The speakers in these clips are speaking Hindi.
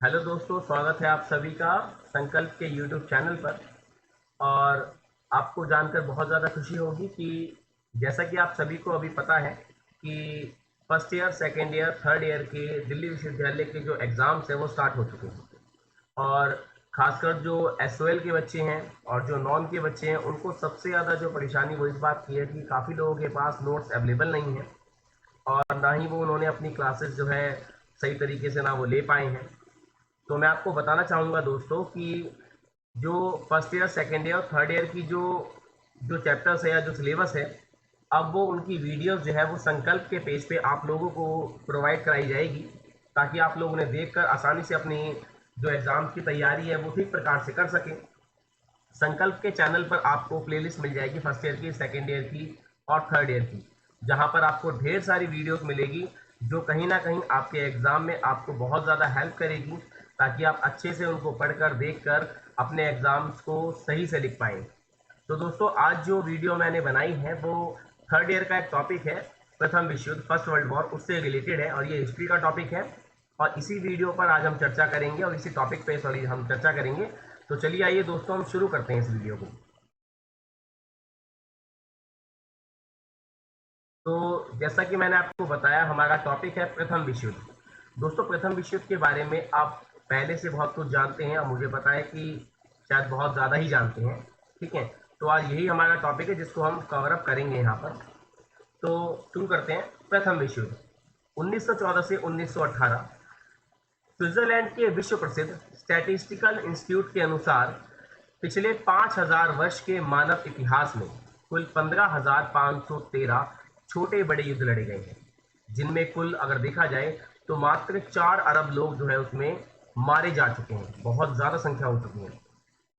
हेलो दोस्तों, स्वागत है आप सभी का संकल्प के यूट्यूब चैनल पर। और आपको जानकर बहुत ज़्यादा खुशी होगी कि जैसा कि आप सभी को अभी पता है कि first year, second year, third year के दिल्ली विश्वविद्यालय के जो एग्ज़ाम्स हैं वो स्टार्ट हो चुके हैं। और ख़ासकर जो एसओएल के बच्चे हैं और जो नॉन के बच्चे हैं उनको सबसे ज़्यादा जो परेशानी वो इस बात की है कि काफ़ी लोगों के पास नोट्स अवेलेबल नहीं है और ना ही वो उन्होंने अपनी क्लासेस जो है सही तरीके से ना वो ले पाए हैं। तो मैं आपको बताना चाहूँगा दोस्तों कि जो फर्स्ट ईयर, सेकेंड ईयर और थर्ड ईयर की जो जो चैप्टर्स है या जो सिलेबस है, अब वो उनकी वीडियोस जो है वो संकल्प के पेज पे आप लोगों को प्रोवाइड कराई जाएगी, ताकि आप लोग उन्हें देखकर आसानी से अपनी जो एग्ज़ाम की तैयारी है वो ठीक प्रकार से कर सकें। संकल्प के चैनल पर आपको प्लेलिस्ट मिल जाएगी फर्स्ट ईयर की, सेकेंड ईयर की और थर्ड ईयर की, जहाँ पर आपको ढेर सारी वीडियोस मिलेगी जो कहीं ना कहीं आपके एग्ज़ाम में आपको बहुत ज़्यादा हेल्प करेगी, ताकि आप अच्छे से उनको पढ़कर देखकर अपने एग्ज़ाम्स को सही से लिख पाएँ। तो दोस्तों, आज जो वीडियो मैंने बनाई है वो थर्ड ईयर का एक टॉपिक है, प्रथम विश्व युद्ध, फर्स्ट वर्ल्ड वॉर, उससे रिलेटेड है और ये हिस्ट्री का टॉपिक है। और इसी वीडियो पर आज हम चर्चा करेंगे और इसी टॉपिक पे सॉरी हम चर्चा करेंगे। तो चलिए आइए दोस्तों, हम शुरू करते हैं इस वीडियो को। तो जैसा कि मैंने आपको बताया, हमारा टॉपिक है प्रथम विश्व युद्ध। दोस्तों, प्रथम विश्व युद्ध के बारे में आप पहले से बहुत कुछ जानते हैं और मुझे पता है कि शायद बहुत ज़्यादा ही जानते हैं। ठीक है, तो आज यही हमारा टॉपिक है जिसको हम कवर अप करेंगे यहाँ पर। तो शुरू करते हैं। प्रथम विश्व युद्ध 1914 से 1918। स्विट्जरलैंड के विश्व प्रसिद्ध स्टैटिस्टिकल इंस्टीट्यूट के अनुसार पिछले 5000 वर्ष के मानव इतिहास में कुल 15,513 छोटे बड़े युद्ध लड़े गए हैं, जिनमें कुल अगर देखा जाए तो मात्र 4 अरब लोग जो है उसमें मारे जा चुके हैं। बहुत ज़्यादा संख्या हो चुकी है।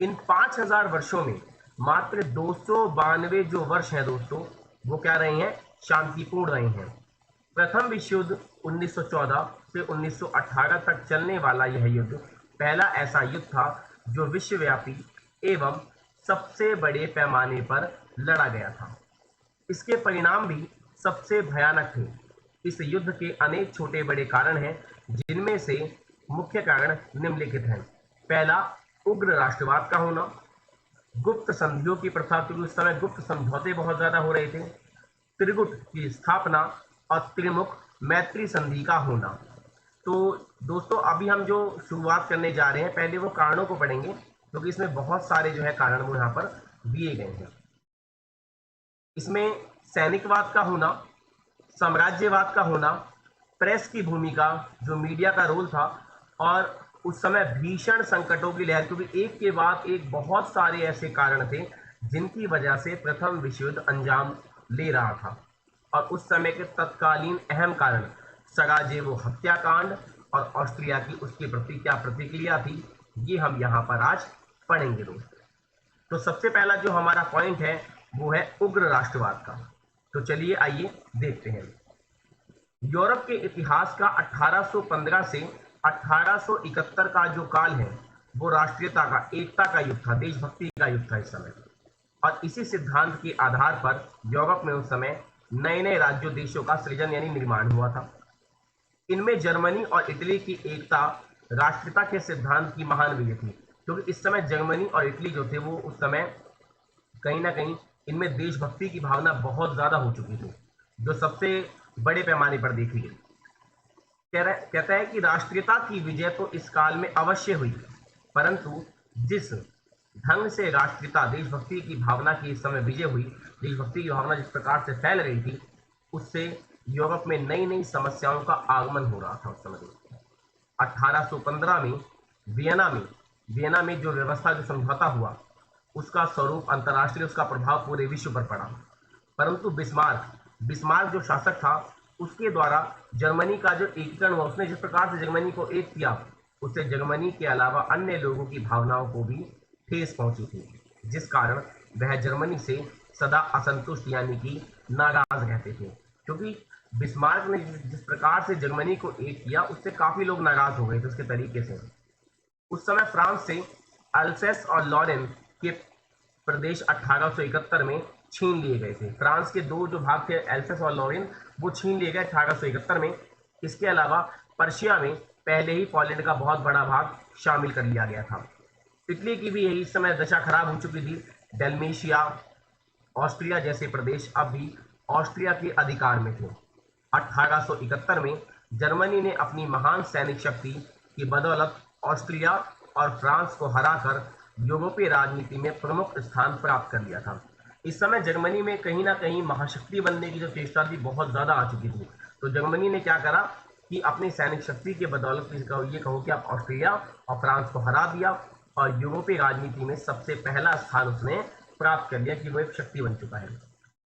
इन 5000 वर्षों में मात्र 292 जो वर्ष हैं दोस्तों, वो क्या रहे हैं? शांतिपूर्ण रहे हैं। प्रथम विश्व युद्ध 1914 से 1918 तक चलने वाला यह युद्ध पहला ऐसा युद्ध था जो विश्वव्यापी एवं सबसे बड़े पैमाने पर लड़ा गया था। इसके परिणाम भी सबसे भयानक थे। इस युद्ध के अनेक छोटे बड़े कारण हैं, जिनमें से मुख्य कारण निम्नलिखित हैं। पहला, उग्र राष्ट्रवाद का होना। गुप्त संधियों की प्रथा, क्योंकि उस समय गुप्त समझौते बहुत ज्यादा हो रहे थे। त्रिगुट की स्थापना और त्रिमुख मैत्री संधि का होना। तो दोस्तों, अभी हम जो शुरुआत करने जा रहे हैं, पहले वो कारणों को पढ़ेंगे, क्योंकि इसमें बहुत सारे जो है कारण वो यहाँ पर दिए गए हैं। इसमें सैनिकवाद का होना, साम्राज्यवाद का होना, प्रेस की भूमिका, जो मीडिया का रोल था, और उस समय भीषण संकटों की लहर, क्योंकि एक के बाद एक बहुत सारे ऐसे कारण थे जिनकी वजह से प्रथम विश्व युद्ध अंजाम ले रहा था। और उस समय के तत्कालीन अहम कारण सराजेवो हत्याकांड और ऑस्ट्रिया की उसके प्रति क्या प्रतिक्रिया थी, ये हम यहाँ पर आज पढ़ेंगे दोस्तों। तो सबसे पहला जो हमारा पॉइंट है वो है उग्र राष्ट्रवाद का। तो चलिए आइए देखते हैं। यूरोप के इतिहास का 1815 से 1871 का जो काल है वो राष्ट्रीयता का, एकता का युग था, देशभक्ति का युग था इस समय। और इसी सिद्धांत के आधार पर यूरोप में उस समय नए नए राज्यों देशों का सृजन यानी निर्माण हुआ था। इनमें जर्मनी और इटली की एकता राष्ट्रीयता के सिद्धांत की महान विजय थी, क्योंकि इस समय जर्मनी और इटली जो थे वो उस समय कहीं ना कहीं इनमें देशभक्ति की भावना बहुत ज्यादा हो चुकी थी, जो सबसे बड़े पैमाने पर देखी गई। कहता है कि राष्ट्रीयता की विजय तो इस काल में अवश्य हुई, परंतु जिस ढंग से राष्ट्रीयता, देशभक्ति की भावना की इस समय विजय हुई, देशभक्ति की भावना जिस प्रकार से फैल रही थी, उससे यूरोप में नई नई समस्याओं का आगमन हो रहा था उस समय। 1815 में वियना में जो व्यवस्था, जो समझौता हुआ, उसका स्वरूप अंतर्राष्ट्रीय, उसका प्रभाव पूरे विश्व पर पड़ा। परंतु बिस्मार्क जो शासक था, उसके द्वारा जर्मनी का जो एकीकरण हुआ, उसने जिस प्रकार से जर्मनी को एक किया, उससे जर्मनी के अलावा अन्य लोगों की भावनाओं को भी ठेस पहुंची थी, जिस कारण वह जर्मनी से सदा असंतुष्ट यानी कि नाराज रहते थे। क्योंकि बिस्मार्क ने जिस प्रकार से जर्मनी को एक किया, उससे काफी लोग नाराज हो गए थे उसके तरीके से। उस समय फ्रांस से अल्सेस और लॉरेन के प्रदेश 1871 में छीन लिए गए थे। फ्रांस के दो जो भाग थे, एल्सेस और लॉरेन, वो छीन लिए गए 1871 में। इसके अलावा पर्शिया में पहले ही पोलैंड का बहुत बड़ा भाग शामिल कर लिया गया था। इटली की भी इस समय दशा खराब हो चुकी थी। डेल्मेशिया, ऑस्ट्रिया जैसे प्रदेश अब भी ऑस्ट्रिया के अधिकार में थे। 1871 में जर्मनी ने अपनी महान सैनिक शक्ति की बदौलत ऑस्ट्रिया और फ्रांस को हराकर यूरोपीय राजनीति में प्रमुख स्थान प्राप्त कर लिया था। इस समय जर्मनी में कहीं ना कहीं महाशक्ति बनने की जो चेष्टा थी बहुत ज्यादा आ चुकी थी। तो जर्मनी ने क्या करा कि अपनी सैनिक शक्ति के बदौलत ये कहो कि आप ऑस्ट्रिया और फ्रांस को हरा दिया और यूरोपीय राजनीति में सबसे पहला स्थान उसने प्राप्त कर लिया कि वो एक शक्ति बन चुका है।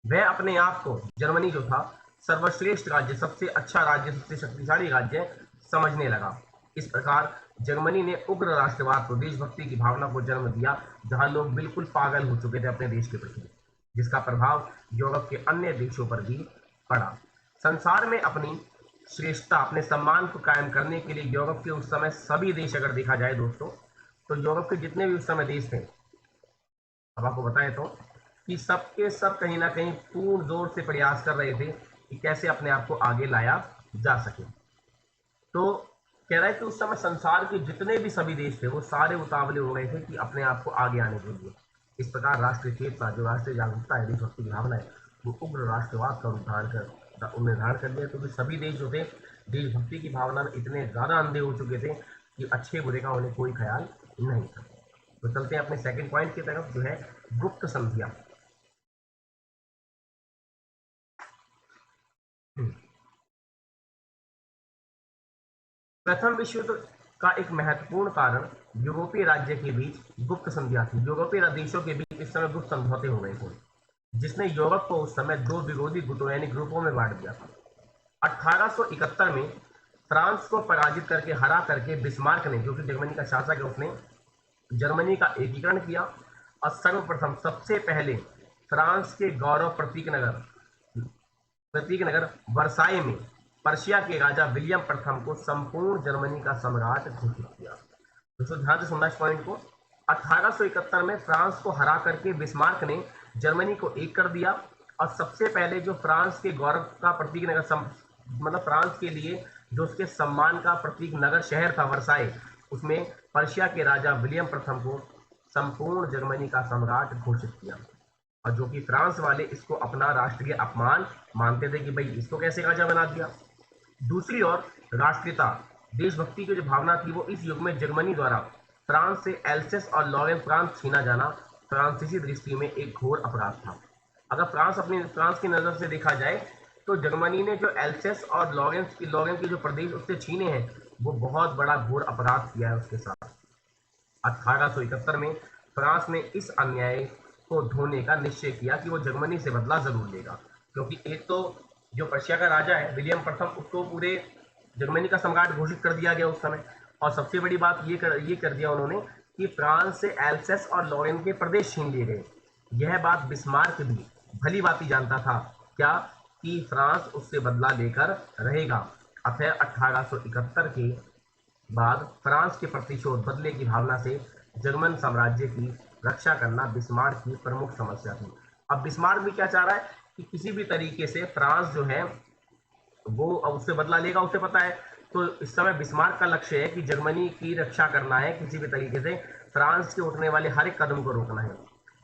वह अपने आप को जर्मनी जो था सर्वश्रेष्ठ राज्य, सबसे अच्छा राज्य, सबसे शक्तिशाली राज्य समझने लगा। इस प्रकार जर्मनी ने उग्र राष्ट्रवाद को, देशभक्ति की भावना को जन्म दिया, जहां लोग बिल्कुल पागल हो चुके थे अपने देश के प्रति, जिसका प्रभाव यूरोप के अन्य देशों पर भी पड़ा। संसार में अपनी श्रेष्ठता, अपने सम्मान को कायम करने के लिए यूरोप के उस समय सभी देश, अगर देखा जाए दोस्तों, तो यूरोप के जितने भी उस समय देश थे, अब आपको बताएं तो, कि सबके सब कहीं ना कहीं पूर्ण जोर से प्रयास कर रहे थे कि कैसे अपने आप को आगे लाया जा सके। तो कह रहा है कि उस समय संसार के जितने भी सभी देश थे वो सारे उतावले हो गए थे कि अपने आप को आगे आने के लिए। इस प्रकार राष्ट्रीय चेतना, जो राष्ट्रीय जागरूकता है, देशभक्ति की भावना है, वो उग्र राष्ट्रवाद का निर्धारण कर लिया, क्योंकि सभी देश जो थे देशभक्ति की भावना में इतने ज्यादा अंधे हो चुके थे कि अच्छे बुरे का उन्हें कोई ख्याल नहीं था। तो चलते हैं अपने सेकंड पॉइंट की तरफ, जो है गुप्त संधियां। प्रथम विश्व युद्ध का एक महत्वपूर्ण कारण यूरोपीय राज्य के बीच गुप्त संधियां थी। यूरोपीय देशों के बीच इस समय गुप्त समझौते हो गए थे, जिसने यूरोप को उस समय दो विरोधी गुटों यानी ग्रुपों में बांट दिया था। 1871 में फ्रांस को पराजित करके, हरा करके, बिस्मार्क ने, जो कि जर्मनी का शासक है, उसने जर्मनी का एकीकरण किया और सर्वप्रथम सबसे पहले फ्रांस के गौरव प्रतीक नगर वर्साई में पर्शिया के राजा विलियम प्रथम को संपूर्ण जर्मनी का सम्राट घोषित किया। दोस्तों ध्यान से सुनना इस पॉइंट को। 1871 में फ्रांस को हरा करके बिस्मार्क ने जर्मनी को एक कर दिया और सबसे पहले जो फ्रांस के गौरव का प्रतीक नगर, मतलब फ्रांस के लिए जो उसके सम्मान का प्रतीक नगर शहर था वर्साई, उसमें पर्शिया के राजा विलियम प्रथम को संपूर्ण जर्मनी का सम्राट घोषित किया। और जो कि फ्रांस वाले इसको अपना राष्ट्रीय अपमान मानते थे कि भाई इसको कैसे राजा बना दिया। दूसरी ओर राष्ट्रीयता, देशभक्ति की जो भावना थी, वो इस युग में जर्मनी द्वारा फ्रांस से एल्सेस और लॉरेन प्रांत छीना जाना फ्रांसीसी दृष्टि में एक घोर अपराध था। अगर फ्रांस की नजर से देखा जाए तो जर्मनी ने जो एल्सेस और लॉरेन के जो प्रदेश उससे छीने हैं, वो बहुत बड़ा घोर अपराध किया है उसके साथ। 1871 में फ्रांस ने इस अन्याय को धोने का निश्चय किया कि वो जर्मनी से बदला जरूर लेगा, क्योंकि एक तो जो पर्शिया का राजा है विलियम प्रथम, उसको पूरे जर्मनी का सम्राट घोषित कर दिया गया उस समय, और सबसे बड़ी बात ये कर दिया उन्होंने कि फ्रांस से एल्सेस और लॉरेन के प्रदेश छीन लिए गए। यह बात बिस्मार्क भी भली भांति जानता था, क्या कि फ्रांस उससे बदला लेकर रहेगा। अतः 1871 के बाद फ्रांस के प्रतिशोध बदले की भावना से जर्मन साम्राज्य की रक्षा करना बिस्मार्क की प्रमुख समस्या थी। अब बिस्मार्क भी क्या चाह रहा है कि किसी भी तरीके से फ्रांस जो है वो उससे बदला लेगा, उसे पता है। तो इस समय बिस्मार्क का लक्ष्य है कि जर्मनी की रक्षा करना है, किसी भी तरीके से फ्रांस के उठने वाले हर एक कदम को रोकना है।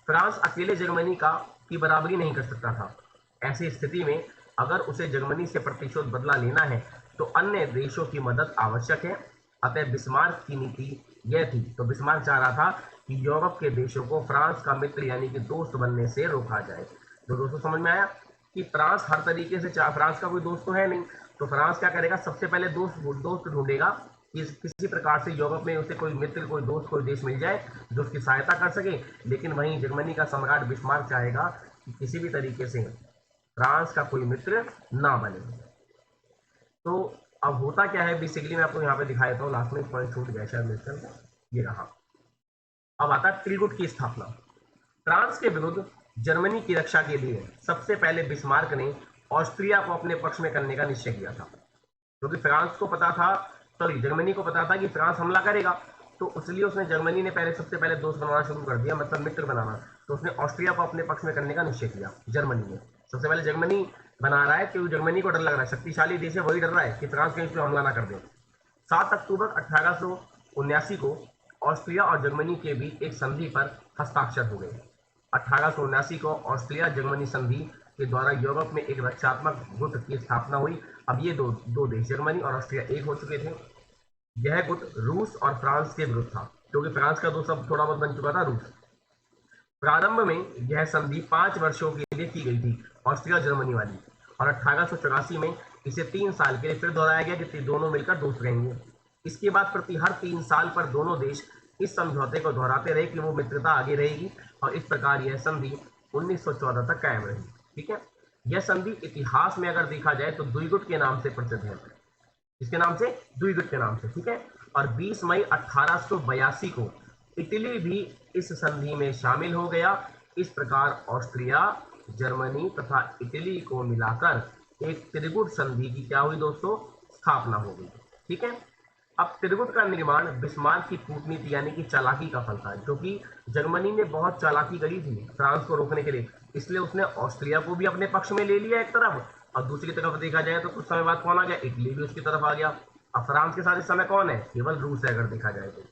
फ्रांस अकेले जर्मनी की बराबरी नहीं कर सकता था। ऐसी स्थिति में अगर उसे जर्मनी से प्रतिशोध बदला लेना है तो अन्य देशों की मदद आवश्यक है। अतः बिस्मार्क की नीति यह थी, तो बिस्मार्क चाह रहा था कि यूरोप के देशों को फ्रांस का मित्र यानी कि दोस्त बनने से रोका जाए। तो दोस्तों समझ में आया कि फ्रांस हर तरीके से, फ्रांस का कोई दोस्त तो है नहीं, तो फ्रांस क्या करेगा, सबसे पहले दोस्त ढूंढेगा कि किसी प्रकार से यूरोप में उसे कोई मित्र, कोई दोस्त, कोई देश मिल जाए जो उसकी सहायता कर सके। लेकिन वहीं जर्मनी का सम्राट बिस्मार्क चाहेगा कि किसी भी तरीके से फ्रांस का कोई मित्र ना बने। तो अब होता क्या है, बेसिकली मैं आपको यहाँ पे दिखा देता हूँ, लास्ट में पॉइंट छूट गया शायद मिलकर, ये रहा। अब आता है त्रिगुट की स्थापना। फ्रांस के विरुद्ध जर्मनी की रक्षा के लिए सबसे पहले बिस्मार्क ने ऑस्ट्रिया को अपने पक्ष में करने का निश्चय किया था, क्योंकि फ्रांस को पता था, जर्मनी को पता था कि फ्रांस हमला करेगा। तो इसलिए उसने, जर्मनी ने सबसे पहले दोस्त बनाना शुरू कर दिया, मतलब मित्र बनाना। तो उसने ऑस्ट्रिया को अपने पक्ष में करने का निश्चय किया। जर्मनी ने सबसे पहले जर्मनी बना रहा है, क्योंकि जर्मनी को डर लग रहा है, शक्तिशाली देश है, वही डर रहा है कि फ्रांस कहीं इस पर हमला ना कर दे। 7 अक्टूबर 1879 को ऑस्ट्रिया और जर्मनी के बीच एक संधि पर हस्ताक्षर हो गए। 1879 को ऑस्ट्रिया जर्मनी संधि के द्वारा यूरोप में एक रक्षात्मक गुट की स्थापना हुई। अब ये दो देश जर्मनी और ऑस्ट्रिया एक हो चुके थे। यह गुट रूस और फ्रांस के विरुद्ध था, क्योंकि फ्रांस का दोस्त अब थोड़ा बहुत बन चुका था रूस। प्रारंभ में यह संधि 5 वर्षों के लिए की गई थी, ऑस्ट्रिया जर्मनी वाली, और 1884 में इसे 3 साल के लिए फिर दोहराया गया कि दोनों मिलकर दोस्त रहेंगे। इसके बाद प्रति हर 3 साल पर दोनों देश इस समझौते को दोहराते रहे कि वो मित्रता आगे रहेगी, और इस प्रकार यह संधि 1914 तक कायम रही। ठीक है, यह संधि इतिहास में अगर देखा जाए तो द्विगुट के नाम से प्रसिद्ध है। इसके नाम से, द्विगुट के नाम से। ठीक है, और 20 मई 1882 को इटली भी इस संधि में शामिल हो गया। इस प्रकार ऑस्ट्रिया, जर्मनी तथा इटली को मिलाकर एक त्रिगुट संधि की क्या हुई दोस्तों, स्थापना हो गई। ठीक है, अब त्रिगुट का निर्माण बिस्मार्क की कूटनीति यानी कि चालाकी का फल था, जो कि जर्मनी ने बहुत चालाकी करी थी फ्रांस को रोकने के लिए, इसलिए उसने ऑस्ट्रिया को भी अपने पक्ष में ले लिया एक तरफ, और दूसरी तरफ देखा जाए तो कुछ समय बाद कौन आ गया, इटली भी उसकी तरफ आ गया। अब फ्रांस के साथ इस समय कौन है, केवल रूस है अगर देखा जाए तो,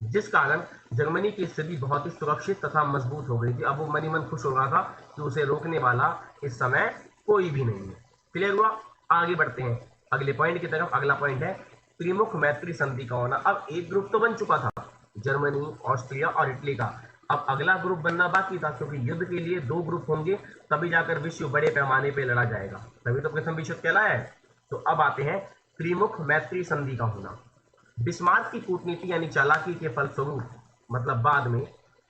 जिस कारण जर्मनी की स्थिति बहुत ही सुरक्षित तथा मजबूत हो गई थी। अब वो मन ही मन खुश हो रहा था कि उसे रोकने वाला इस समय कोई भी नहीं है। क्लियर हुआ? आगे बढ़ते हैं अगले पॉइंट की तरफ। अगला पॉइंट है त्रिमुख मैत्री संधि का होना। अब एक ग्रुप तो बन चुका था, जर्मनी, ऑस्ट्रिया और इटली का। अब अगला ग्रुप बनना बाकी था, क्योंकि युद्ध के लिए 2 ग्रुप होंगे, तभी जाकर विश्व बड़े पैमाने पर लड़ा जाएगा, तभी तो प्रथम विश्व कहलाया है। तो अब आते हैं त्रिमुख मैत्री संधि का होना। बिस्मार्क की कूटनीति यानी चालाकी के फलस्वरूप, मतलब बाद में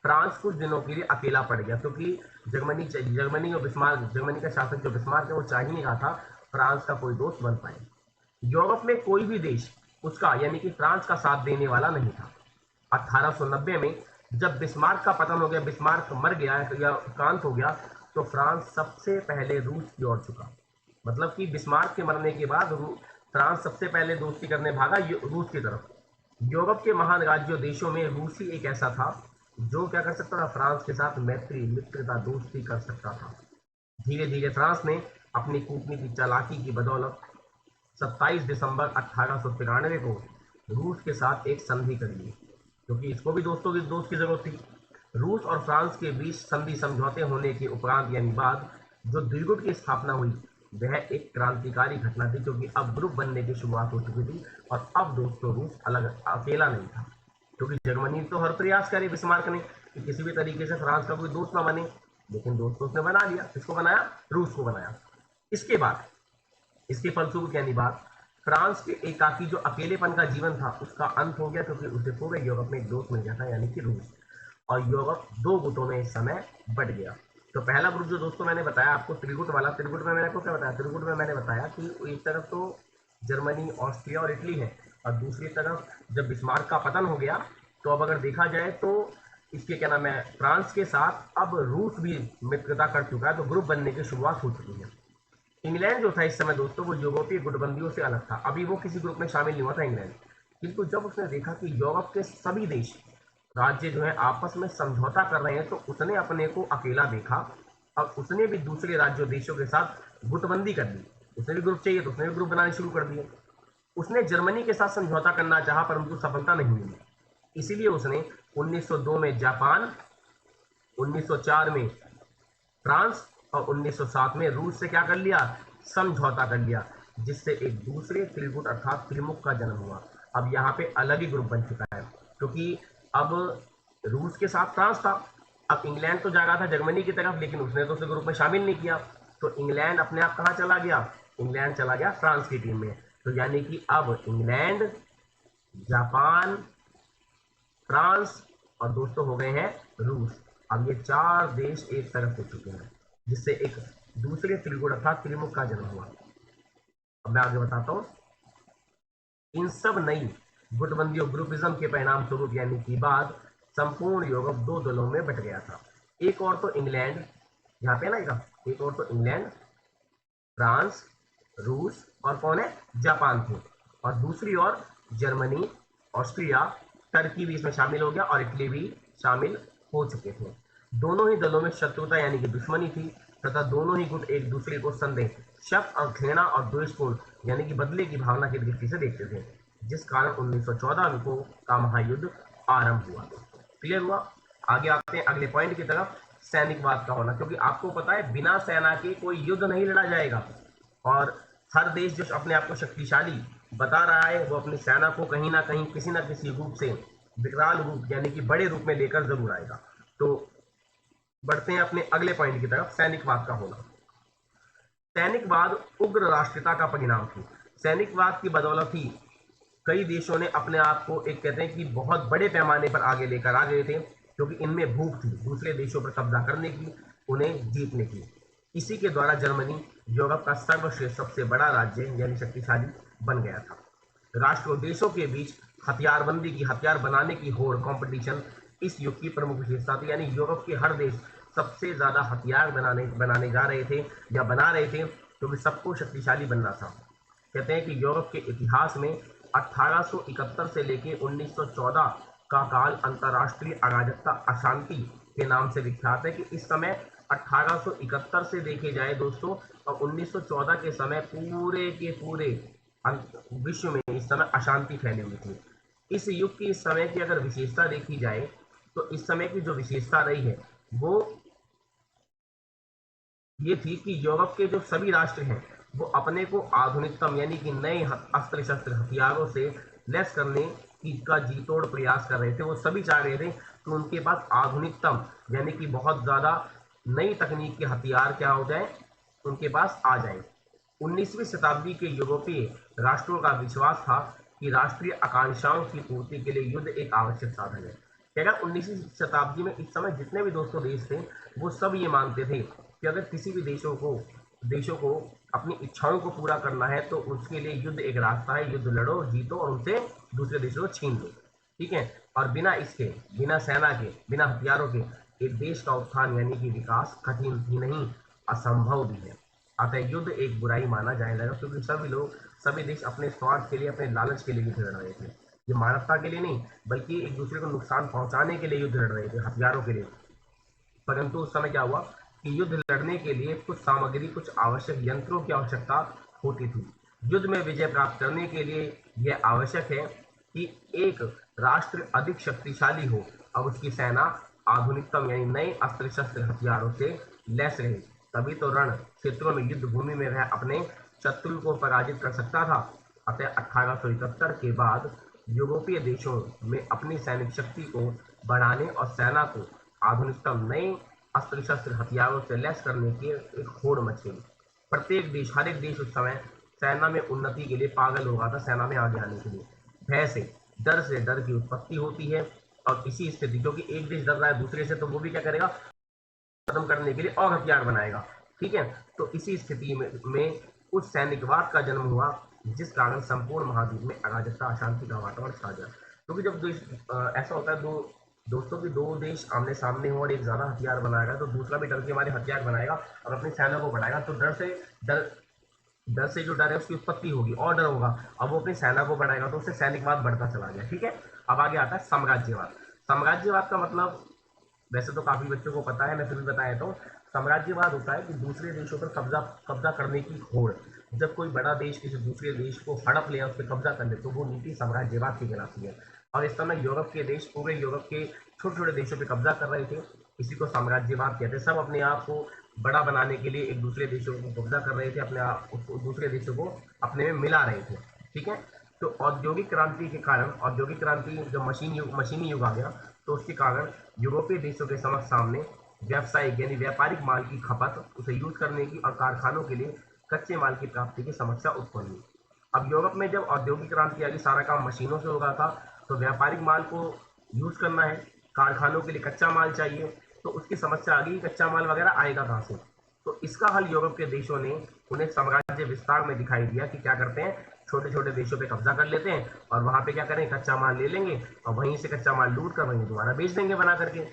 फ्रांस कुछ दिनों के लिए अकेला पड़ गया, क्योंकि जर्मनी और बिस्मार्क, जर्मनी का शासक जो बिस्मार्क है वो चाह ही नहीं रहा था फ्रांस का कोई दोस्त बन पाए। यूरोप में कोई भी देश उसका यानी कि फ्रांस का साथ देने वाला नहीं था। 1890 में जब बिस्मार्क का पतन हो गया, बिस्मार्क मर गया या क्रांत हो गया, तो फ्रांस सबसे पहले रूस की ओर झुका। मतलब कि बिस्मार्क के मरने के बाद फ्रांस सबसे पहले दोस्ती करने भागा रूस की तरफ। यूरोप के महान राज्यों देशों में रूस ही एक ऐसा था जो क्या कर सकता था, फ्रांस के साथ मैत्री, मित्रता, दोस्ती कर सकता था। धीरे धीरे फ्रांस ने अपनी कूटनीति चालाकी की बदौलत 27 दिसंबर 1893 को रूस के साथ एक संधि कर ली, क्योंकि इसको भी दोस्त की जरूरत थी। रूस और फ्रांस के बीच संधि समझौते होने के उपरांत यानी बाद जो द्विगुट की स्थापना हुई, वह एक क्रांतिकारी घटना थी, क्योंकि अब ग्रुप बनने की शुरुआत हो चुकी थी। और अब दोस्तों रूस अलग अकेला नहीं था, क्योंकि जर्मनी तो हर प्रयास करे बिस्मार्क ने कि किसी भी तरीके से फ्रांस का कोई दोस्त ना बने, लेकिन दोस्त उसने बना लिया। किसको बनाया? रूस को बनाया। इसके बाद, इसके फलस्वरूप यानी बात, फ्रांस के एकाकी जो अकेलेपन का जीवन था उसका अंत हो गया, क्योंकि उसे पूरे यूरोप में एक दोस्त मिल गया था यानी कि रूस। और यूरोप 2 गुटों में इस समय बट गया। तो पहला ग्रुप जो दोस्तों मैंने बताया आपको त्रिगुट वाला, त्रिगुट में मैंने आपको क्या बताया, त्रिगुट में मैंने बताया कि एक तरफ तो जर्मनी, ऑस्ट्रिया और इटली है, और दूसरी तरफ जब बिस्मार्क का पतन हो गया तो अब अगर देखा जाए तो इसके क्या नाम है, फ्रांस के साथ अब रूस भी मित्रता कर चुका है, तो ग्रुप बनने की शुरुआत हो चुकी है। इंग्लैंड जो था इस समय दोस्तों वो यूरोपीय गुटबंदियों से अलग था, अभी वो किसी ग्रुप में शामिल नहीं हुआ था इंग्लैंड। किंतु जब उसने देखा कि यूरोप के सभी देश, राज्य जो है आपस में समझौता कर रहे हैं, तो उसने अपने को अकेला देखा और उसने भी दूसरे राज्यों देशों के साथ गुटबंदी कर ली। उसने भी ग्रुप चाहिए तो उसने भी ग्रुप बनाने शुरू कर दिए। उसने जर्मनी के साथ समझौता करना चाहा, परंतु सफलता नहीं मिली। इसीलिए उसने 1902 में जापान, 1904 में फ्रांस और 1907 में रूस से क्या कर लिया, समझौता कर लिया, जिससे एक दूसरे त्रिगुट अर्थात त्रिमुख का जन्म हुआ। अब यहाँ पे अलग ही ग्रुप बन चुका है, क्योंकि अब रूस के साथ फ्रांस था। अब इंग्लैंड तो जा रहा था जर्मनी की तरफ, लेकिन उसने तो उसे ग्रुप में शामिल नहीं किया, तो इंग्लैंड अपने आप कहाँ चला गया, इंग्लैंड चला गया फ्रांस की टीम में। तो यानी कि अब इंग्लैंड, जापान, फ्रांस और दोस्तों हो गए हैं रूस। अब ये 4 देश एक तरफ हो चुके हैं, जिससे एक दूसरे त्रिगुट अर्थात त्रिमुख का जन्म हुआ। अब मैं आगे बताता हूं। इन सब नई गुटबंदियों, ग्रुपिज्म के परिणाम स्वरूप यानी कि बाद, संपूर्ण यूरोप 2 दलों में बट गया था। एक और तो इंग्लैंड, यहाँ पे ना एक और तो इंग्लैंड, फ्रांस, रूस और कौन है, जापान थे, और दूसरी ओर जर्मनी, ऑस्ट्रिया, टर्की भी इसमें शामिल हो गया और इटली भी शामिल हो चुके थे। दोनों ही दलों में शत्रुता यानी कि दुश्मनी थी, तथा दोनों ही गुट एक दूसरे को संदेह, शक और घृणा और द्वेषपूर्ण यानी कि बदले की भावना की दृष्टि से देखते थे। जिस कारण 1914 को का महायुद्ध आरंभ हुआ। क्लियर हुआ? आगे आते हैं अगले पॉइंट की तरफ, सैनिकवाद का होना, क्योंकि आपको पता है बिना सेना के कोई युद्ध नहीं लड़ा जाएगा, और हर देश जो अपने आप को शक्तिशाली बता रहा है वो अपनी सेना को कहीं ना कहीं किसी न किसी रूप से विकराल रूप यानी कि बड़े रूप में लेकर जरूर आएगा। तो बढ़ते हैं अपने अगले पॉइंट की तरफ, सैनिकवाद का होना। सैनिकवाद उग्र राष्ट्रीयता का परिणाम थी। सैनिकवाद की बदौलत ही कई देशों ने अपने आप को एक कहते हैं कि बहुत बड़े पैमाने पर आगे लेकर आ गए थे, क्योंकि इनमें भूख थी दूसरे देशों पर कब्जा करने की, उन्हें जीतने की। इसी के द्वारा जर्मनी यूरोप का सर्वश्रेष्ठ सबसे बड़ा राज्य यानी शक्तिशाली बन गया था। राष्ट्रों देशों के बीच हथियारबंदी की, हथियार बनाने की होड़, कंपटीशन इस युग की प्रमुख विशेषता थी। यानी यूरोप के हर देश सबसे ज्यादा हथियार बनाने जा रहे थे या बना रहे थे, क्योंकि सबको शक्तिशाली बनना था। कहते हैं कि यूरोप के इतिहास में 1871 से लेकर 1914 का काल अंतर्राष्ट्रीय अराजकता, अशांति के नाम से विख्यात है। कि इस समय 1871 से देखे जाए दोस्तों और 1914 के समय पूरे के पूरे विश्व में इस समय अशांति फैली हुई थी। इस युग की, इस समय की अगर विशेषता देखी जाए तो इस समय की जो विशेषता रही है वो ये थी कि यूरोप के जो सभी राष्ट्र हैं वो अपने को आधुनिकतम यानी कि नए अस्त्र शस्त्र हथियारों से लैस करने की का जी तोड़ प्रयास कर रहे थे। वो सभी चाह रहे थे कि उनके पास आधुनिकतम यानी कि बहुत ज्यादा नई तकनीक के हथियार क्या हो जाए, उनके पास आ जाए। 19वीं शताब्दी के यूरोपीय राष्ट्रों का विश्वास था कि राष्ट्रीय आकांक्षाओं की पूर्ति के लिए युद्ध एक आवश्यक साधन है। क्या 19वीं शताब्दी में इस समय जितने भी दोस्तों देश थे वो सब ये मानते थे कि अगर किसी भी देशों को अपनी इच्छाओं को पूरा करना है तो उसके लिए युद्ध एक रास्ता है। युद्ध लड़ो, जीतो और उनसे दूसरे देशों को छीन लो। ठीक है, और बिना इसके, बिना सेना के, बिना हथियारों के एक देश का उत्थान यानी कि विकास कठिन ही नहीं असंभव भी है। अतः युद्ध एक बुराई माना जाने लगा, क्योंकि सभी देश अपने स्वार्थ के लिए, अपने लालच के लिए युद्ध लड़ रहे थे। ये मानवता के लिए नहीं बल्कि एक दूसरे को नुकसान पहुंचाने के लिए युद्ध लड़ रहे थे, हथियारों के लिए। परंतु उस समय क्या हुआ कि युद्ध लड़ने के लिए कुछ सामग्री, कुछ आवश्यक यंत्रों की आवश्यकता होती थी। युद्ध में विजय प्राप्त करने के लिए यह आवश्यक है कि एक राष्ट्र अधिक शक्तिशाली हो और उसकी सेना आधुनिकतम यानी नए अस्त्र शस्त्र हथियारों से लैस रहे, तभी तो रण क्षेत्रों में, युद्ध भूमि में वह अपने शत्रु को पराजित कर सकता था। अतः 1871 के बाद यूरोपीय देशों में अपनी सैनिक शक्ति को बढ़ाने और सेना को आधुनिकतम नए अस्त्र शस्त्र हथियारों से लैस करने की एक होड़ मच गई। प्रत्येक देश, हर एक देश उस समय सेना में उन्नति के लिए पागल हो रहा था, सेना में आगे आने के लिए। भय से डर की उत्पत्ति होती है, और इसी स्थिति, क्योंकि एक देश डर रहा है दूसरे से, तो वो भी क्या करेगा, खत्म करने के लिए और हथियार बनाएगा। ठीक है, तो इसी स्थिति में उस सैनिकवाद का जन्म हुआ, जिस कारण संपूर्ण महाद्वीप में अराजकता, अशांति का वातावरण छा गया। क्योंकि जब ऐसा होता है, दोस्तों की दो देश आमने सामने हो और एक ज्यादा हथियार बनाएगा तो दूसरा भी डर के हमारे हथियार बनाएगा और अपनी सेना को बढ़ाएगा, तो डर से जो डर है उसकी उत्पत्ति होगी और डर होगा, अब वो अपनी सेना को बढ़ाएगा तो उससे सैनिकवाद बढ़ता चला गया। ठीक है, अब आगे आता है साम्राज्यवाद। साम्राज्यवाद का मतलब वैसे तो काफी बच्चों को पता है, मैं फिर भी बता देता हूँ। साम्राज्यवाद होता है कि दूसरे देशों पर कब्जा करने की होड़। जब कोई बड़ा देश किसी दूसरे देश को हड़प ले, उस पर कब्जा कर ले, तो वो नीति साम्राज्यवाद की कहलाती है। और इस समय यूरोप के देश पूरे यूरोप के छोटे छोटे देशों पर कब्जा कर रहे थे, इसी को साम्राज्यवाद कहते हैं। सब अपने आप को बड़ा बनाने के लिए एक दूसरे देशों को कब्जा कर रहे थे, अपने आप दूसरे देशों को अपने में मिला रहे थे। ठीक है, तो औद्योगिक क्रांति के कारण, औद्योगिक क्रांति जब मशीनी युग आ गया, तो उसके कारण यूरोपीय देशों के सामने व्यावसायिक यानी व्यापारिक माल की खपत, उसे यूज करने की और कारखानों के लिए कच्चे माल की प्राप्ति की समस्या उत्पन्न हुई। अब यूरोप में जब औद्योगिक क्रांति आ गई, सारा काम मशीनों से हो रहा था, तो व्यापारिक माल को यूज करना है, कारखानों के लिए कच्चा माल चाहिए, तो उसकी समस्या आ गई, कच्चा माल वगैरह आएगा कहाँ से। तो इसका हल यूरोप के देशों ने उन्हें साम्राज्य विस्तार में दिखाई दिया कि क्या करते हैं, छोटे छोटे देशों पे कब्जा कर लेते हैं और वहां पे क्या करें, कच्चा माल ले लेंगे और वहीं से कच्चा माल लूट कर वहीं दोबारा बेच देंगे बना करके।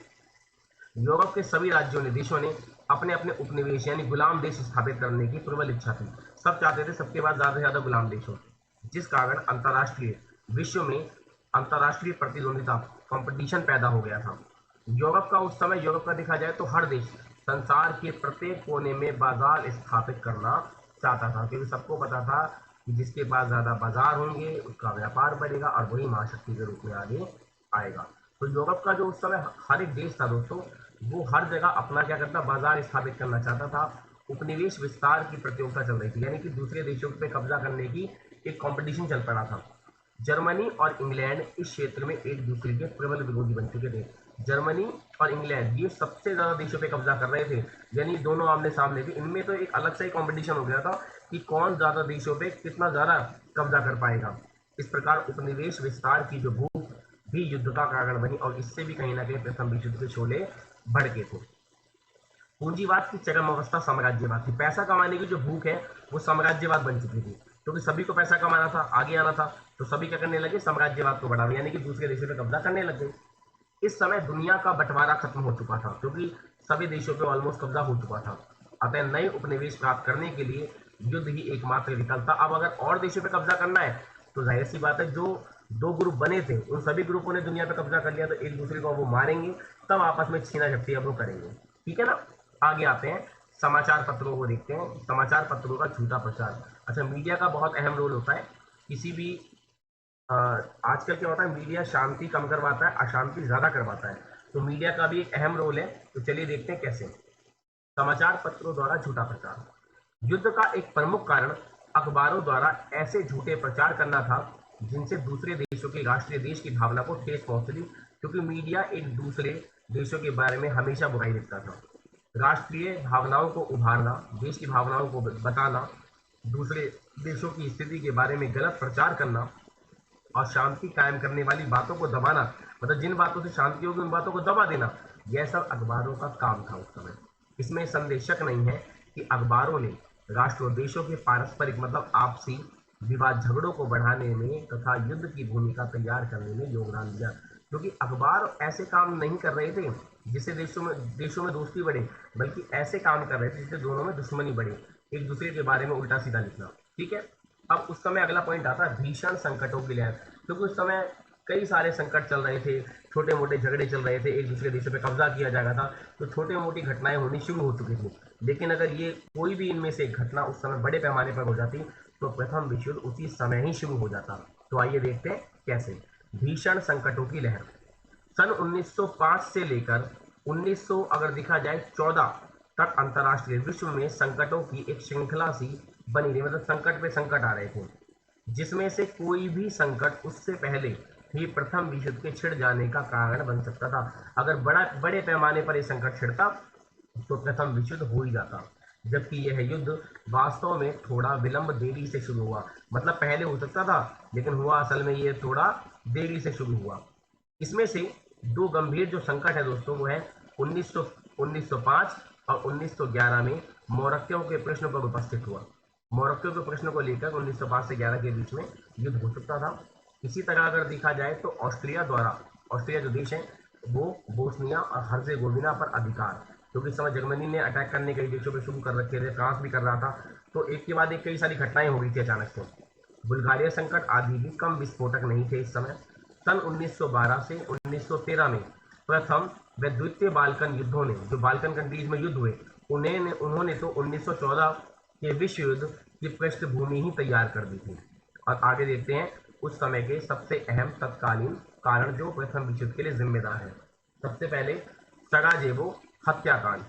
यूरोप के सभी राज्यों ने, देशों ने अपने अपने उपनिवेश यानी गुलाम देश स्थापित करने की प्रबल इच्छा थी। सब चाहते थे सबके पास ज्यादा से ज्यादा गुलाम देश हो, जिस कारण अंतरराष्ट्रीय विश्व में अंतरराष्ट्रीय प्रतिद्वंदिता, कंपटीशन पैदा हो गया था। यूरोप का उस समय, यूरोप का देखा जाए तो हर देश संसार के प्रत्येक कोने में बाजार स्थापित करना चाहता था, क्योंकि सबको पता था कि जिसके पास ज्यादा बाजार होंगे उसका व्यापार बढ़ेगा और वही महाशक्ति के रूप में आगे आएगा। तो यूरोप का जो उस समय हर एक देश था दोस्तों, वो हर जगह अपना क्या करता, बाजार स्थापित करना चाहता था। उपनिवेश विस्तार की प्रतियोगिता चल रही थी, यानी कि दूसरे देशों पे कब्जा करने की एक कंपटीशन चल पड़ा था। जर्मनी और इंग्लैंड इस क्षेत्र में एक दूसरे के प्रबल विरोधी बन चुके थे। जर्मनी और इंग्लैंड ये सबसे ज्यादा देशों पे कब्जा कर रहे थे, यानी दोनों आमने सामने थे। इनमें तो एक अलग से ही कंपटीशन हो गया था कि कौन ज्यादा देशों पे कितना ज्यादा कब्जा कर पाएगा। इस प्रकार उपनिवेश विस्तार की जो भूख भी युद्ध का कारण बनी और इससे भी कहीं ना कहीं प्रथम विश्व युद्ध के शोले भड़के थे। पूंजीवाद की चरम अवस्था साम्राज्यवाद थी। पैसा कमाने की जो भूख है वो साम्राज्यवाद बन चुकी थी, क्योंकि सभी को पैसा कमाना था, आगे आना था, तो सभी क्या करने लगे, साम्राज्यवाद को बढ़ावा, यानी कि दूसरे देशों पे कब्जा करने लग गए। इस समय दुनिया का बंटवारा खत्म हो चुका था, क्योंकि सभी देशों पे ऑलमोस्ट कब्जा हो चुका था। अतः नए उपनिवेश प्राप्त करने के लिए युद्ध ही एकमात्र विकल्प था। अब अगर और देशों पे कब्जा करना है तो जाहिर सी बात है, जो दो ग्रुप बने थे उन सभी ग्रुपों ने दुनिया पे कब्जा कर लिया, तो एक दूसरे को वो मारेंगे, तब आपस में छीना झपटी अब वो करेंगे। ठीक है ना। आगे आते हैं, समाचार पत्रों को देखते हैं। समाचार पत्रों का झूठा प्रचार। अच्छा, मीडिया का बहुत अहम रोल होता है किसी भी आजकल क्या होता है, मीडिया शांति कम करवाता है, अशांति ज्यादा करवाता है। तो मीडिया का भी एक अहम रोल है। तो चलिए देखते हैं कैसे। समाचार पत्रों द्वारा झूठा प्रचार। युद्ध का एक प्रमुख कारण अखबारों द्वारा ऐसे झूठे प्रचार करना था जिनसे दूसरे देशों की राष्ट्रीय देश की भावना को ठेस पहुंचती, क्योंकि मीडिया एक दूसरे देशों के बारे में हमेशा बुराई लिखता था। राष्ट्रीय भावनाओं को उभारना, देश की भावनाओं को बताना, दूसरे देशों की स्थिति के बारे में गलत प्रचार करना और शांति कायम करने वाली बातों को दबाना, मतलब जिन बातों से शांति होगी उन बातों को दबा देना, यह सब अखबारों का काम था उस समय। इसमें संदेह शक नहीं है कि अखबारों ने राष्ट्र और देशों के पारस्परिक मतलब आपसी विवाद झगड़ों को बढ़ाने में तथा युद्ध की भूमिका तैयार करने में योगदान दिया, क्योंकि अखबार ऐसे काम नहीं कर रहे थे जिससे देशों में दोस्ती बढ़े, बल्कि ऐसे काम कर रहे थे जिससे दोनों में दुश्मनी बढ़े, एक दूसरे के बारे में उल्टा सीधा लिखना। ठीक है। अब उस समय अगला पॉइंट आता है भीषण संकटों की लहर, क्योंकि उस समय कई सारे संकट चल रहे थे, छोटे मोटे झगड़े चल रहे थे, एक दूसरे देशों पे कब्जा किया जा रहा था, तो छोटी मोटी घटनाएं होनी शुरू हो चुकी थी। लेकिन अगर ये कोई भी इनमें से एक घटना उस समय बड़े पैमाने पर हो जाती तो प्रथम विश्व युद्ध उसी समय ही शुरू हो जाता। तो आइए देखते हैं कैसे। भीषण संकटों की लहर। सन 1905 से लेकर 1900 अगर देखा जाए 14 तक अंतर्राष्ट्रीय विश्व में संकटों की एक श्रृंखला सी बनी रही, मतलब संकट पे संकट आ रहे थे, जिसमें से कोई भी संकट उससे पहले ही प्रथम विश्व युद्ध के छिड़ जाने का कारण बन सकता था। अगर बड़े पैमाने पर यह संकट छिड़ता तो प्रथम विश्व युद्ध हो ही जाता, जबकि यह युद्ध वास्तव में थोड़ा विलंब देरी से शुरू हुआ। मतलब पहले हो सकता था लेकिन हुआ असल में ये थोड़ा देरी से शुरू हुआ। इसमें से दो गंभीर जो संकट है दोस्तों वो है 1905 और 1911 में मौरक्कियों के प्रश्न पर उपस्थित हुआ। मौरक्कियों के प्रश्न को लेकर 1905 से 11 के बीच में युद्ध हो सकता था। इसी तरह अगर देखा जाए तो ऑस्ट्रिया जो देश है वो बोस्निया और हर्जेगोविना पर अधिकार, क्योंकि इस समय जर्मनी ने अटैक करने कई देशों पे शुरू कर रखे थे, फ्रांस भी कर रहा था, तो एक के बाद एक कई सारी घटनाएं हो गई थी अचानक से। बुल्गारिया संकट आदि भी कम विस्फोटक नहीं थे इस समय। सन 1912 से 1913 में प्रथम व द्वितीय बाल्कन युद्धों ने, जो बाल्कन कंट्रीज में युद्ध हुए, उन्होंने तो 1914 के विश्व युद्ध की पृष्ठभूमि ही तैयार कर दी थी। और आगे देखते हैं उस समय के सबसे अहम तत्कालीन कारण जो प्रथम विश्व युद्ध के लिए जिम्मेदार है। सबसे पहले सराजेवो हत्याकांड।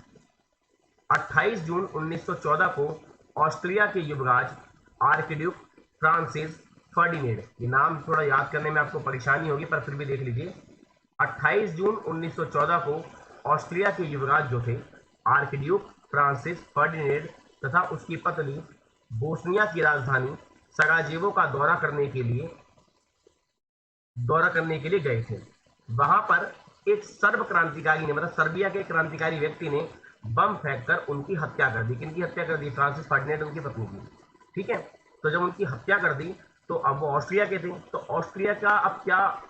28 जून 1914 को ऑस्ट्रिया के युवराज आर्कड्यूक फ्रांसिस फर्डिनेंड, ये नाम थोड़ा याद करने में आपको परेशानी होगी पर फिर भी देख लीजिए। 28 जून 1914 को ऑस्ट्रिया के युवराज जो थे आर्कड्यूक फ्रांसिस फर्डिनेंड तथा उसकी पत्नी बोस्निया की राजधानी सराजेवो का दौरा करने के लिए गए थे। वहां पर एक सर्ब क्रांतिकारी ने, मतलब सर्बिया के क्रांतिकारी व्यक्ति ने बम फेंककर उनकी हत्या कर दी। किनकी हत्या कर दी? फ्रांसिस फर्डिनेंड उनकी पत्नी की। ठीक है। तो जब उनकी हत्या कर दी तो अब वो ऑस्ट्रिया के थे, तो ऑस्ट्रिया का अब क्या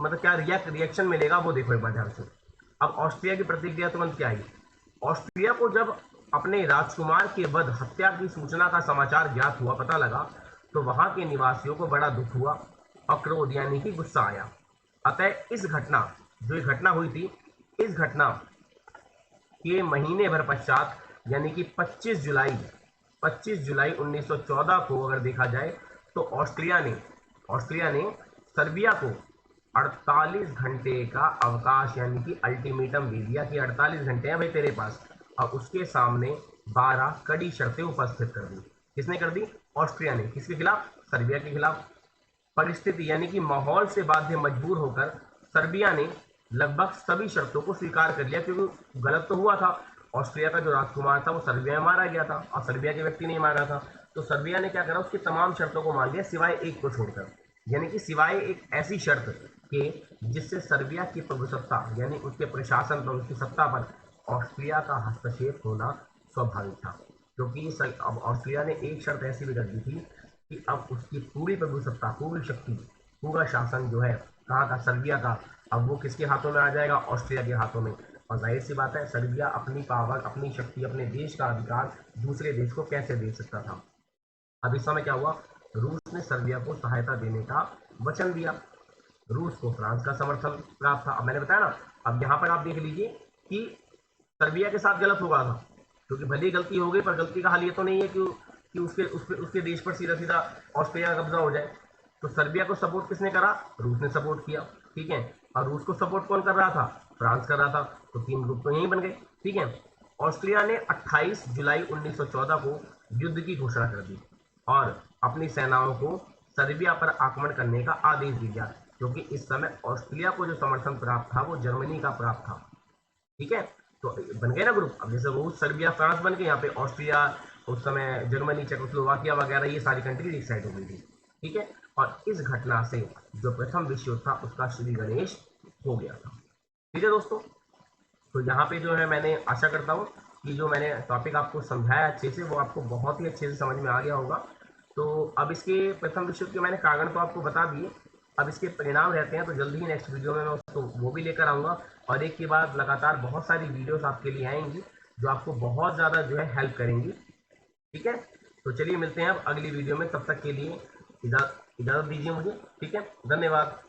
मतलब क्या रिएक्शन मिलेगा वो देखो एक बार ध्यान से। अब ऑस्ट्रिया की प्रतिक्रिया तुरंत क्या आई? ऑस्ट्रिया को जब अपने राजकुमार के वध हत्या की सूचना का समाचार ज्ञात हुआ, पता लगा, तो वहां के निवासियों को बड़ा दुख हुआ और क्रोध यानी कि गुस्सा आया। अतः इस घटना, जो ये घटना हुई थी, इस घटना के महीने भर पश्चात यानी कि 25 जुलाई 25 जुलाई 1914 को अगर देखा जाए तो ऑस्ट्रिया ने सर्बिया को 48 घंटे का अवकाश यानी कि अल्टीमेटम दे दिया कि 48 घंटे हैं भाई तेरे पास, और उसके सामने 12 कड़ी शर्तें उपस्थित कर दी। किसने कर दी? ऑस्ट्रिया ने। किसके खिलाफ? सर्बिया के खिलाफ। परिस्थिति यानी कि माहौल से बाध्य मजबूर होकर सर्बिया ने लगभग सभी शर्तों को स्वीकार कर लिया, क्योंकि गलत तो हुआ था, ऑस्ट्रिया का जो राजकुमार था वो सर्बिया में मारा गया था और सर्बिया के व्यक्ति नहीं मारा था। तो सर्बिया ने क्या करा, उसकी तमाम शर्तों को मान लिया सिवाय एक को छोड़कर, यानी कि सिवाय एक ऐसी शर्त के जिससे सर्बिया की प्रभुसत्ता यानी उसके प्रशासन पर, उसकी सत्ता पर ऑस्ट्रिया का हस्तक्षेप होना स्वाभाविक था। क्योंकि अब ऑस्ट्रिया ने एक शर्त ऐसी भी रख दी थी कि अब उसकी पूरी प्रभुसत्ता, पूरी शक्ति, पूरा शासन जो है कहाँ का? सर्बिया का, अब वो किसके हाथों में आ जाएगा? ऑस्ट्रिया के हाथों में। और जाहिर सी बात है, सर्बिया अपनी पावर, अपनी शक्ति, अपने देश का अधिकार दूसरे देश को कैसे दे सकता था। अब इस समय क्या हुआ, रूस ने सर्बिया को सहायता देने का वचन दिया। रूस को फ्रांस का समर्थन प्राप्त था। अब मैंने बताया ना, अब यहाँ पर आप देख लीजिए कि सर्बिया के साथ गलत होगा था, क्योंकि भले ही गलती हो गई पर गलती का हाल ये तो नहीं है कि उसके देश पर सीधा सीधा ऑस्ट्रिया का कब्जा हो जाए। तो सर्बिया को सपोर्ट किसने करा? रूस ने सपोर्ट किया, ठीक है। और रूस को सपोर्ट कौन कर रहा था? फ्रांस कर रहा था। तो तीन ग्रुप तो यही बन गए, ठीक है। ऑस्ट्रिया ने 28 जुलाई 1914 को युद्ध की घोषणा कर दी और अपनी सेनाओं को सर्बिया पर आक्रमण करने का आदेश दिया, क्योंकि इस समय ऑस्ट्रिया को जो समर्थन प्राप्त था वो जर्मनी का प्राप्त था, ठीक है। तो बन गए ना ग्रुप। अब जैसे रूस, सर्बिया, फ्रांस बन गए, यहाँ पे ऑस्ट्रिया, उस समय जर्मनी, चेकोस्लोवाकिया वगैरह ये सारी कंट्रीज एक साइड हो गई थी, ठीक है। और इस घटना से जो प्रथम विश्व युद्ध था उसका श्री गणेश हो गया था, ठीक है दोस्तों। तो यहाँ पे जो है मैंने आशा करता हूँ कि जो मैंने टॉपिक आपको समझाया अच्छे से वो आपको बहुत ही अच्छे से समझ में आ गया होगा। तो अब इसके प्रथम विश्व युद्ध के मैंने कारण तो आपको बता दिए, अब इसके परिणाम रहते हैं तो जल्दी ही नेक्स्ट वीडियो में मैं उसको वो भी लेकर आऊँगा, और एक के बाद लगातार बहुत सारी वीडियोस आपके लिए आएंगी जो आपको बहुत ज़्यादा जो है हेल्प करेंगी, ठीक है। तो चलिए मिलते हैं अब अगली वीडियो में, तब तक के लिए इजाज़त दीजिए मुझे, ठीक है। धन्यवाद।